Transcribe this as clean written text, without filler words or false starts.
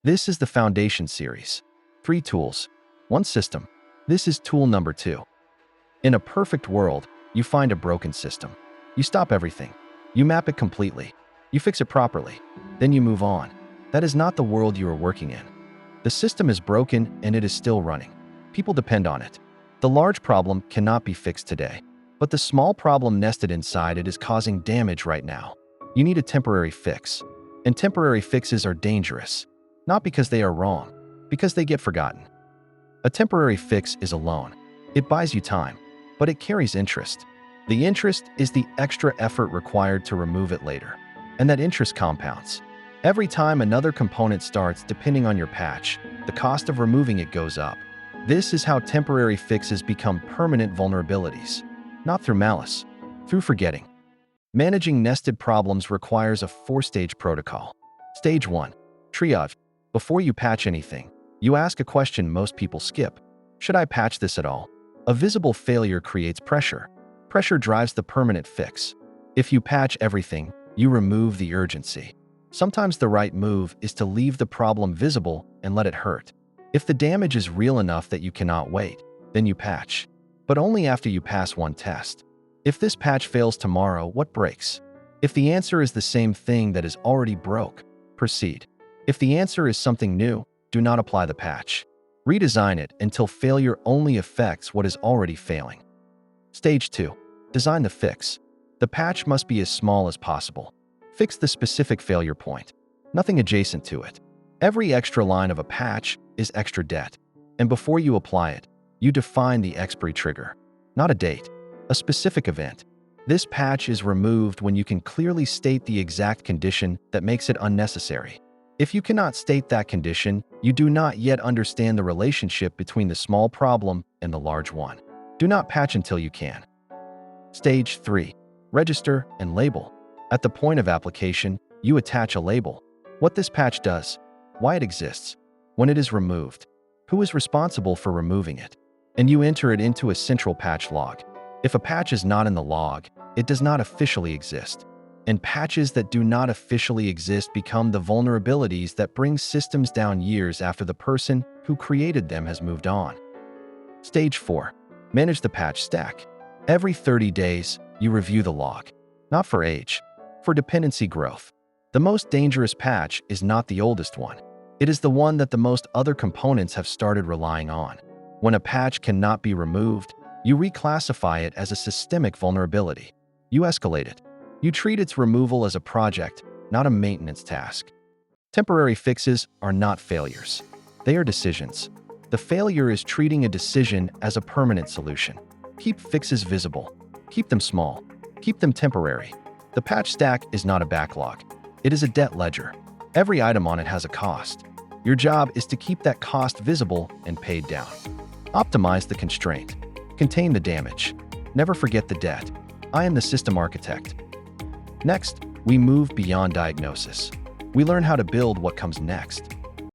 This is the Foundation series. 3 tools, 1 system. This is tool number 2. In a perfect world, you find a broken system. You stop everything. You map it completely. You fix it properly. Then you move on. That is not the world you are working in. The system is broken and it is still running. People depend on it. The large problem cannot be fixed today, but the small problem nested inside it is causing damage right now. You need a temporary fix. And temporary fixes are dangerous, not because they are wrong, because they get forgotten. A temporary fix is a loan. It buys you time, but it carries interest. The interest is the extra effort required to remove it later, and that interest compounds. Every time another component starts depending on your patch, the cost of removing it goes up. This is how temporary fixes become permanent vulnerabilities, not through malice, through forgetting. Managing nested problems requires a 4-stage protocol. Stage 1. Triage. Before you patch anything, you ask a question most people skip. Should I patch this at all? A visible failure creates pressure. Pressure drives the permanent fix. If you patch everything, you remove the urgency. Sometimes the right move is to leave the problem visible and let it hurt. If the damage is real enough that you cannot wait, then you patch. But only after you pass one test. If this patch fails tomorrow, what breaks? If the answer is the same thing that is already broke, proceed. If the answer is something new, do not apply the patch. Redesign it until failure only affects what is already failing. Stage 2. Design the fix. The patch must be as small as possible. Fix the specific failure point, nothing adjacent to it. Every extra line of a patch is extra debt. And before you apply it, you define the expiry trigger, not a date, a specific event. This patch is removed when you can clearly state the exact condition that makes it unnecessary. If you cannot state that condition, you do not yet understand the relationship between the small problem and the large one. Do not patch until you can. Stage 3. Register and label. At the point of application, you attach a label. What this patch does, why it exists, when it is removed, who is responsible for removing it, and you enter it into a central patch log. If a patch is not in the log, it does not officially exist. And patches that do not officially exist become the vulnerabilities that bring systems down years after the person who created them has moved on. Stage 4. Manage the patch stack. Every 30 days, you review the log. Not for age, for dependency growth. The most dangerous patch is not the oldest one. It is the one that the most other components have started relying on. When a patch cannot be removed, you reclassify it as a systemic vulnerability. You escalate it. You treat its removal as a project, not a maintenance task. Temporary fixes are not failures. They are decisions. The failure is treating a decision as a permanent solution. Keep fixes visible. Keep them small. Keep them temporary. The patch stack is not a backlog. It is a debt ledger. Every item on it has a cost. Your job is to keep that cost visible and paid down. Optimize the constraint. Contain the damage. Never forget the debt. I am the system architect. Next, we move beyond diagnosis. We learn how to build what comes next.